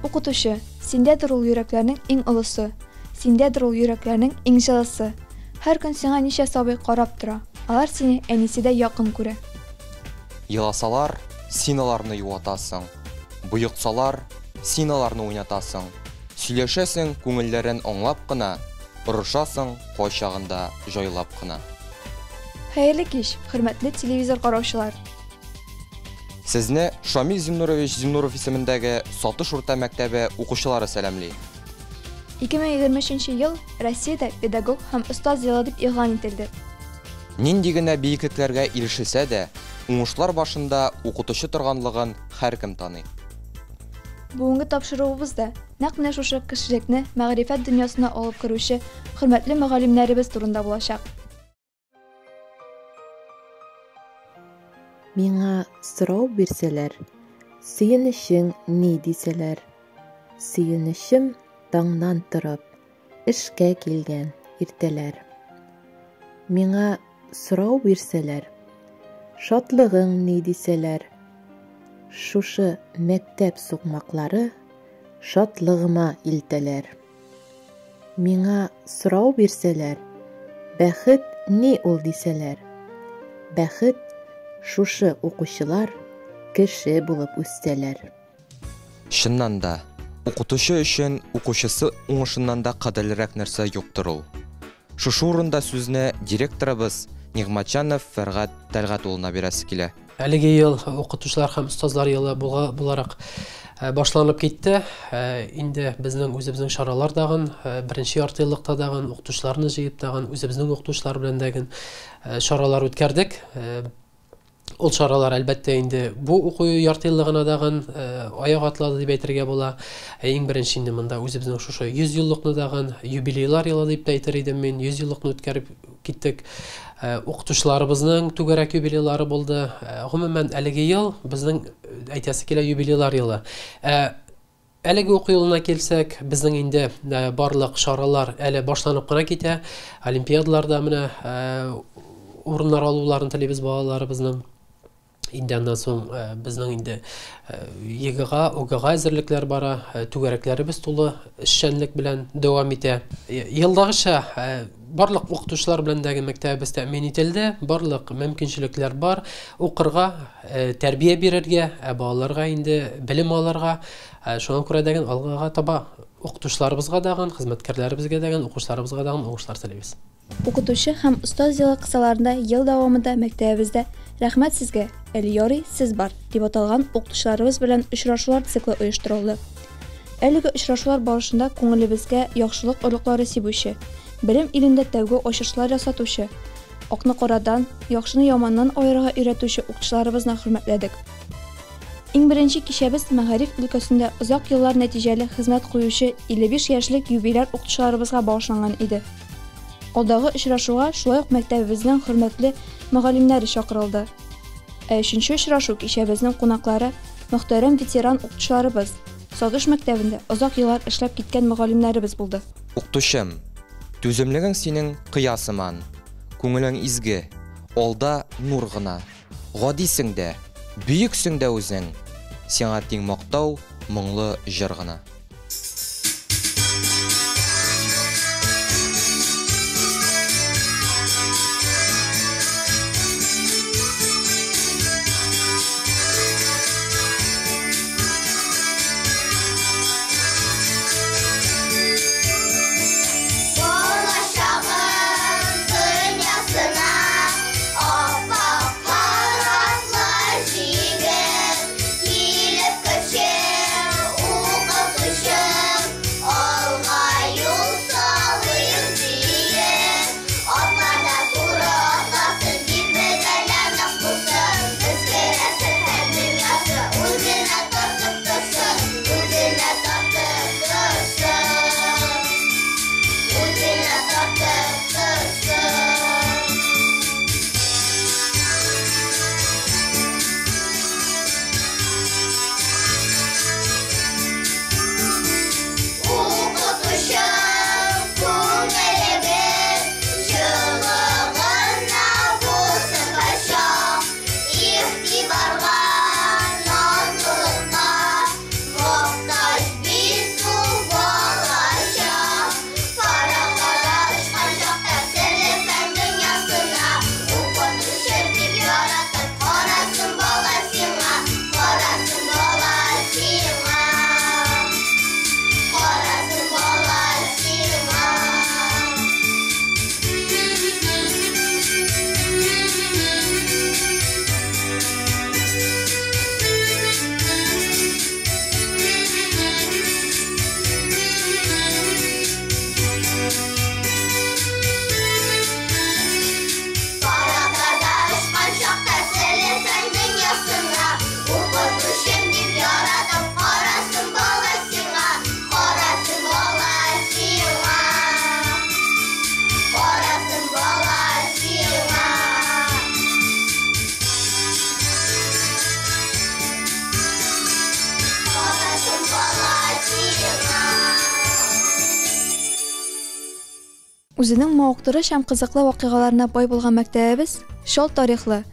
Укытучы, синдәдер ул йөрәкләрнең иң олысы, синдәдер ул йөрәкләрнең иң җылысы. Һәр көн сиңа ничә сабый карап тора, алар сине әниседә якын күрә. Еласалар, син аларны юатасың. Буйыксалар, син аларны уйнатасың. Сөйләшәсең күңелләрен аңлап кына, урышасың кайчагында җайлап кына. Хәерле кич, хөрмәтле телевизор караучылар. Сезне Шамил Зиннурович Зиннуров исемендәге Сатыш урта мәктәбе укучылары сәламли. 2023 ел Россиядә педагог һәм остаз елы дип игълан ителде. Нинди генә биеклекләргә ирешелсә дә, уңышлар башында укытучы торганлыгын һәркем таный. Бүгенге тапшыруыбызда нәкъ менә шушы кешелекне мәгърифәт дөньясына алып керүче хөрмәтле мөгаллимнәребез турында булачак. Миңа сорау бирсәләр, сөенешең ни дисәләр. Сөенешем таңнан торып, эшкә килгән иртәләр. Миңа сорау бирсәләр, шатлыгың ни дисәләр. Шушы мәктәп сукмаклары шатлыгыма илтәләр. Миңа сорау бирсәләр, бәхет ни ул дисәләр. Бәхет шушы укучылар кеше булып үстеләр. Чыннан да, укытучы өчен укучысы уңышыннан да кадерлерәк нәрсә юктыр ул. Шушы урында сүзне директорыбыз Нигъматҗанов Фәргать Тәлгать улына бирәсе килә. Әлеге ел укытучылар һәм остазлар елы буларак башланып китте. Инде безнең үзебезнең шаралар дагын, беренче яртыйлыкта дагын укытучыларны җыеп дагын үзебезнең укытучылар белән дагын шаралар үткәрдек. Ул шаралар әлбәттә инде бу уку яртыйлыгына дагын аяк атлады дип әйтергә була. Иң беренче инде монда үзебезнең шушы 100 еллыкны дагын юбилейлар елы дип әйтер идем мин. 100 еллыкны үткәреп киттек. Укытучыларыбызның түгәрәк юбилейлары булды. Гомумән әлеге ел безнең әйтәсе килә юбилейлар елы. Әлеге уку елына килсәк, безнең инде барлык шаралар әле башланып кына китә. Олимпиадаларда менә урыннар алуларын телибез балаларыбызның. Инде аннан соң безнең инде ЕГЭга, ОГЭга әзерлекләр бара, түгәрәкләребез тулы эшчәнлек белән дәвам итә. Елдагыча барлык укытучылар белән дәге мәктәбебез тәэмин ителде, барлык мөмкинчелекләр бар. Укырга, тәрбия бирергә, балаларга инде белем алырга, шуңа күрә дәген алгыга таба укытучыларыбызга дагын, хезмәткәрләребезгә дәген, укучыларыбызга дагын уңышлар телибез. Укытучы һәм остаз елы кысаларында ел дәвамында мәктәбебездә рәхмәт сезгә, Әльяри сез бар дип аталган укытучыларыбыз белән очрашулар циклы оештырылды. Әлеге очрашулар барышында күңелебезгә яхшылык орлыклары сибүче, белем илендә тәүге ачышлар ясатучы, акны карадан, яхшыны яманнан аерырга өйрәтүче укытучыларыбызны хөрмәтләдек. Иң беренче кичәбез мәгариф өлкәсендә озак еллар нәтиҗәле хезмәт куючы 55 яшьлек юбиляр укытучыларыбызга багышланган иде. Алдагы очрашуга шулай ук мәктәбебезнең хөрмәтле мөгаллимнәре чакырылды. Өченче очрашу кичәбезнең кунаклары мөхтәрәм ветеран укытучыларыбыз, Сатыш мәктәбендә озак еллар эшләп киткән мөгаллимнәребез булды. Укытучым, түземлегең синең кыясыман, күңелең изге, алда нур гына. Гадисең дә, бөексең дә үзең, сиңа тиң мактау, моңлы җыр гына. Укытучы Үзенең мавыктырыш һәм кызыклы вакыйгаларына бай булган мәктәбебез шул тарихлы.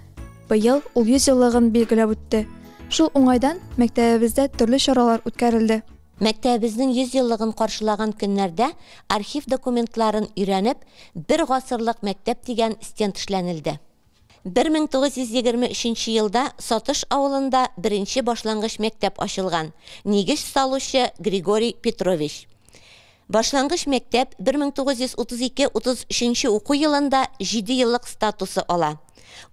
Быел ул 100 еллыгын билгеләп үтте. Шул уңайдан мәктәбебездә төрле чаралар үткәрелде. Мәктәбебезнең 100 еллыгын каршылаган көннәрдә архив документларын өйрәнеп, бер гасырлык мәктәп дигән стенд эшләнелде. 1923 елда Сатыш авылында беренче башлангыч мәктәп ачылган. Нигез салучы Григорий Петрович. Башлангыч мәктәп 1932-33 уку елында 7 еллык статусы ала.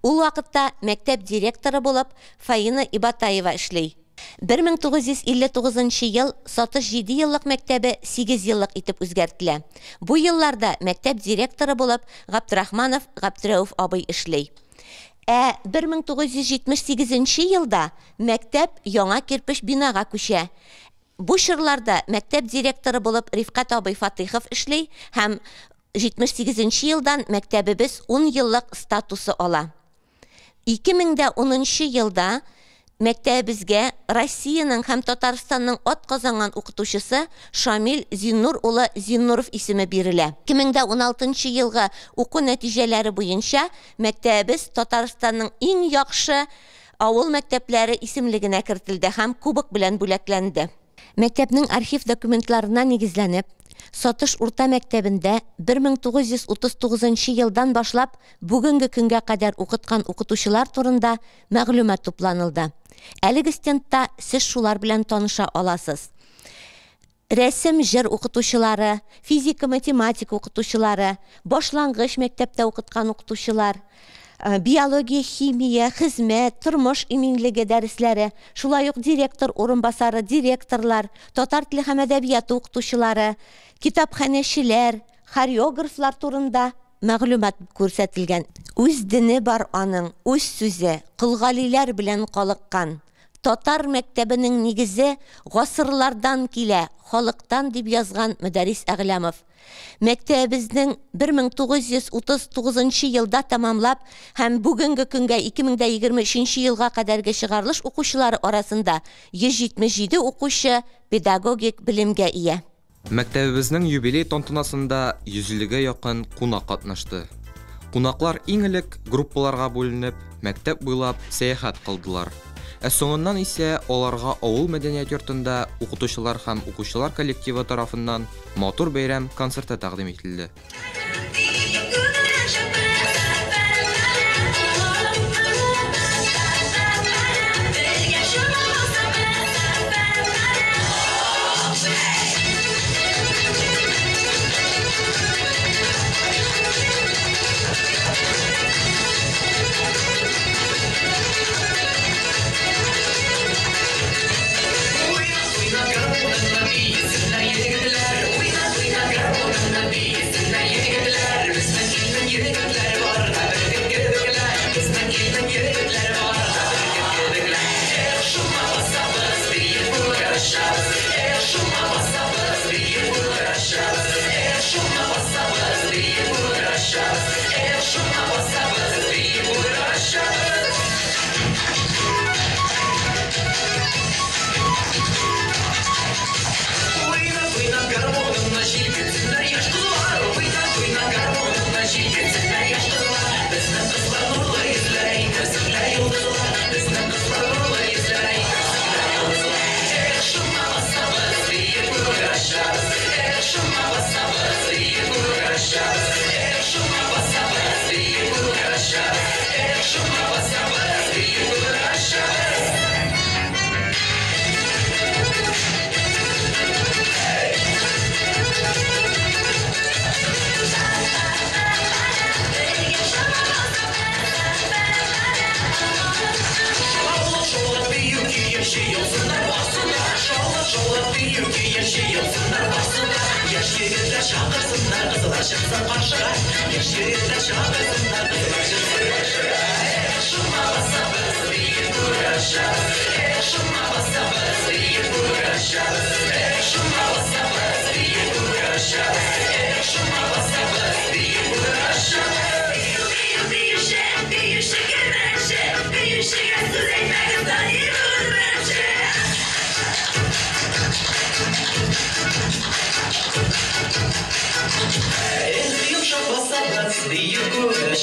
Ул вакытта мәктәп директоры булып Фаина Ибатаева эшли. 1959 ел Сатыш 7 еллык мәктәбе 8 еллык итеп үзгәртелә. Бу елларда мәктәп директоры булып Габдрахманов Габдрәүф абый эшли. 1978 елда мәктәп яңа кирпеч бинага күчә. Бу чорларда мәктәп директоры булып Рифкат абый Фатыйхов эшли һәм 78 елдан мәктәбебез 10 еллык статусы ала. 2010 елда мәктәбебезгә Россиянең һәм Татарстанның атказанган укытучысы Шамил Зиннур улы Зиннуров исеме бирелә. 2016 елгы уку нәтиҗәләре буенча мәктәбебез Татарстанның иң яхшы авыл мәктәпләре исемлегенә кертелде һәм кубок белән бүләкләнде. Мәктәпнең архив документларына нигезләнеп, Сатыш урта мәктәбендә 1939 елдан башлап бүгенге көнгә кадәр укыткан укытучылар турында мәгълүмат тупланылды. Әлеге стендта сез шулар белән таныша аласыз. Рәсем җыр укытучылары, физика-математика укытучылары, башлангыч мәктәптә укыткан укытучылар, биология, химия, хезмәт, тормыш иминлеге дәресләре, шулай ук директор урынбасары, директорлар, татар теле һәм әдәбияты укытучылары, китапханәчеләр, хореографлар турында мәгълүмат күрсәтелгән. Үз дине бар аның, үз сүзе, кылгалиләр белән калыккан. Татар мәктәбенең нигезе гасырлардан килә, халыктан дип язган Мөдәррис Әгъләмов. Мәктәбебезнең 1939 елда тамамлап һәм бүгенге көнгә 2023 елга кадәрге чыгарылыш укучылары арасында 177 укучы педагогик белемгә ия. Мәктәбебезнең юбилей тантанасында 100-гә якын кунак катнашты. Кунаклар иң элек группаларга бүленеп, мәктәп буйлап сәяхәт кылдылар. Соңыннан исә аларга авыл мәдәният йортында укытучылар һәм укучылар коллективы тарафыннан матур бәйрәм концерты тәкъдим ителде.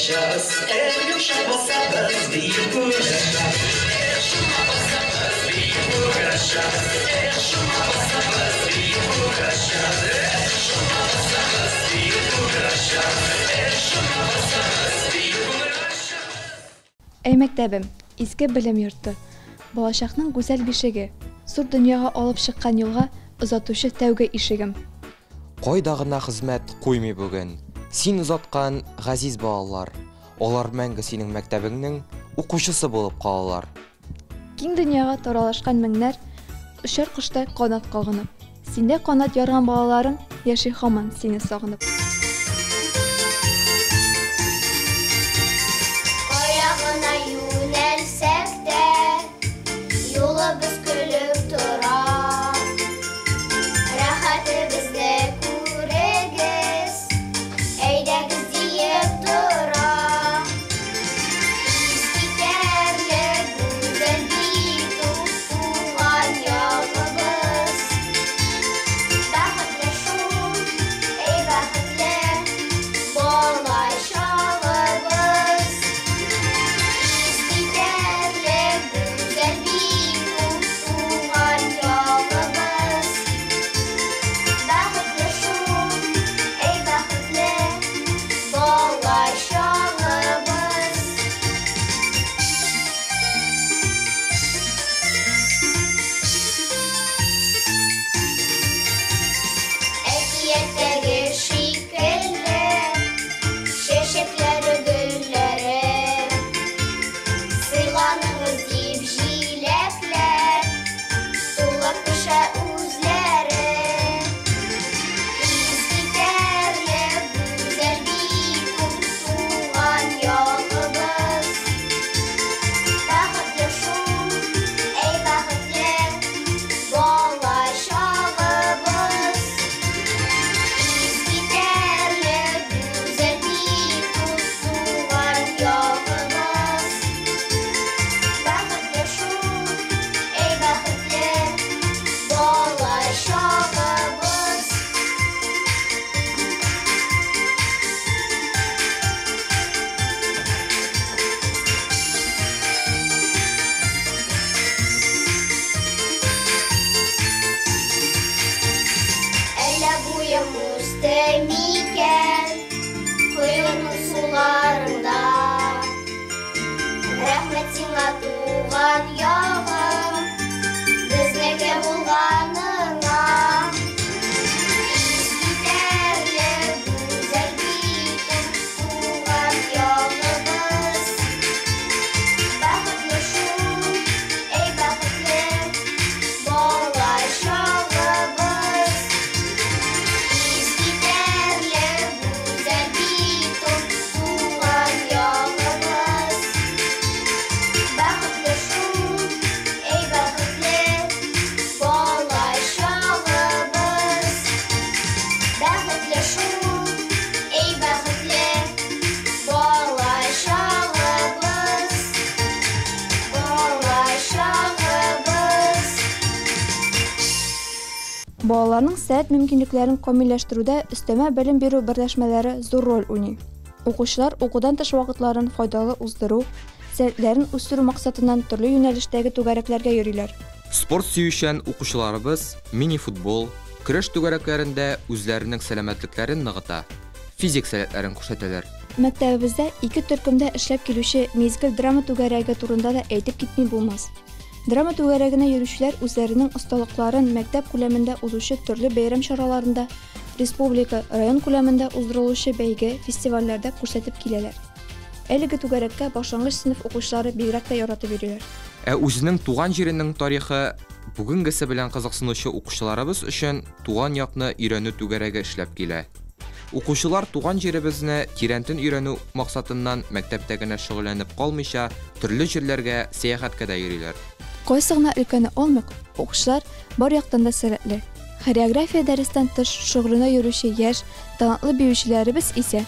uğraşacağız. El yumuşak basarız büyük uğraşacağız. El şuna basarız büyük uğraşacağız. El şuna basarız büyük uğraşacağız. El şuna basarız büyük uğraşacağız. El şuna basarız büyük uğraşacağız. Ey mektebim, izgi bilim yurti. Болашaqның güzel бишеге, зур дөньяга алып чыккан юлга озатучы тәүге ишегем. Койдагына хезмәт куймый бүген. Син узаткан газиз балалар, алар мәңге синең мәктәбеңнең укучысы булып калалар. Киң дөньяга таралышкан меңнәр өчәр коштай канат кагынып. Синдә канат ярган балаларың яши һаман сине сагынып. Ayağına yönelsek de yolumuz gülüp durar. Rahatımızda kurarız, eydemiz deyip durar. Biz giderle güzel bir tutulan yolumuz. Bakıtlı şu, ey bakıtlı, dolaşalımız. Biz giderle güzel bir tutulan yolumuz. Bakıtlı şu, ey bakıtlı, dolaşalımız. Etiyetleri şekilli, çeşitleri gülleri, sıylanımız deyip jilekler, tulak kışa uzları. Biz giderle güzel bir kurtulan yolumuz. Bakıtlı şu, ey bakıtlı, dolaşalımız. Biz giderle güzel bir kurtulan yolumuz. Bakıtlı şu, ey bakıtlı, dolaşalımız. Elə buyumuz demiken kuyunun sularında. Rəhmət sina tuğan yağım, bizlərə bulğanına. Biz giderle güzel bir tutulan yolumuz. Bakıtlı şu, ey bakıtlı, dolaşalımız. Biz giderle güzel bir tutulan yolumuz. Bakıtlı şu, ey bakıtlı, dolaşalımız. Bakıtlı şu, ey bakıtlı, dolaşalımız. Dolaşalımız. Балаларның сәят мөмкинлекләрен камилләштерүдә өстәмә белем бирү берләшмәләре зур роль уйный. Укучылар укудан тыш вакытларын файдалы уздыру, сәләтләрен үстерү максатыннан төрле юнәлештәге түгәрәкләргә йөриләр. Спорт сөючән укучыларыбыз мини-футбол, көрәш түгәрәкләрендә үзләренең сәламәтлекләрен ныгыта, физик сәләтләрен күрсәтәләр. Мәктәбебездә 2 төркемдә эшләп килүче мезгил драма түгәрәге турында да әйтеп китми булмас. Драма түгәрәгенә йөрүчеләр үзләренең осталыкларын мәктәп күләмендә узучы төрле бәйрәм чараларында, республика, район күләмендә уздырылучы бәйге, фестивальләрдә күрсәтеп киләләр. Әлеге түгәрәккә башлангыч сыйныф укучылары бигрәк тә яратып йөриләр. Үзенең туган җиренең тарихы бүгенгесе белән кызыксынучы укучыларыбыз өчен туган якны өйрәнү түгәрәге эшләп килә. Укучылар туган җиребезне тирәнтен өйрәнү максатыннан мәктәптә генә шөгыльләнеп калмыйча, төрле җирләргә сәяхәткә дә йөриләр. Кайсы гына өлкәне алмыйк, укучылар бар яктан да сәләтле. Хореография дәрестән тыш шөгыльләнә йөрүче яшь, талантлы биючеләребез исә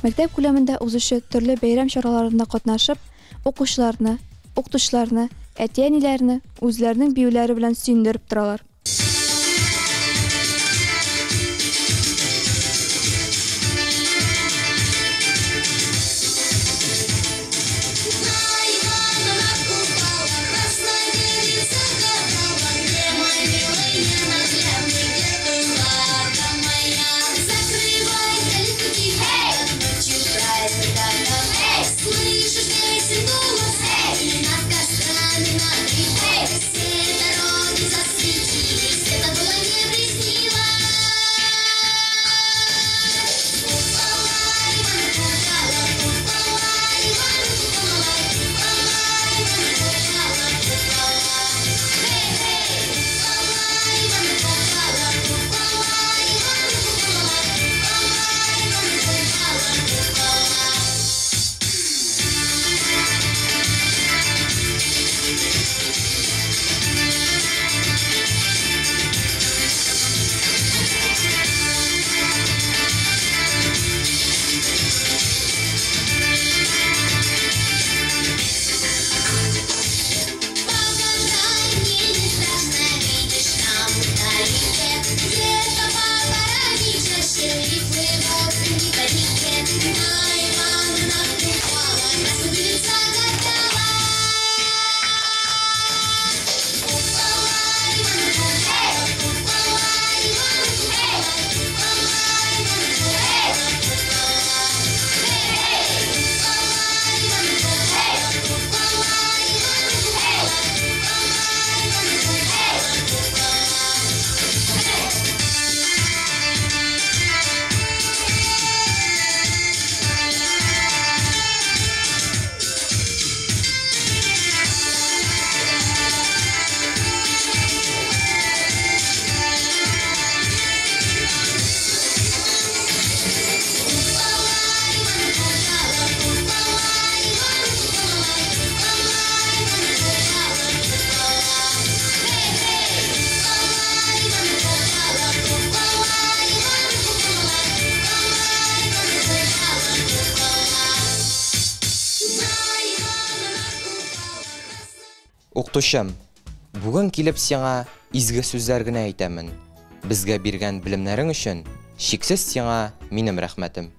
мәктәп күләмендә узучы төрле бәйрәм чараларында катнашып, укучыларны, укытучыларны, әти-әниләрне үзләренең биюләре белән сөендереп торалар. Уктушым, бүген килеп сиңа изге сүзләр генә әйтәмен. Безгә биргән белемнәрең өчен шиксез сиңа минем рәхмәтем.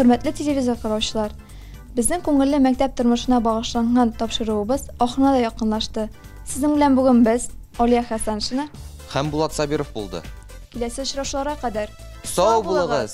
Hörmətli televizor qarawçılar, bizning ko'ngilli maktab turmushina bag'ishlangan topshiruvimiz oxirida yaqinlashdi. Sizin bilan bugun biz Oliya Hasanshina Һәм Булат Сабиров булды. kelasi uchrashuvlarga qadar Sog' bo'lingыз.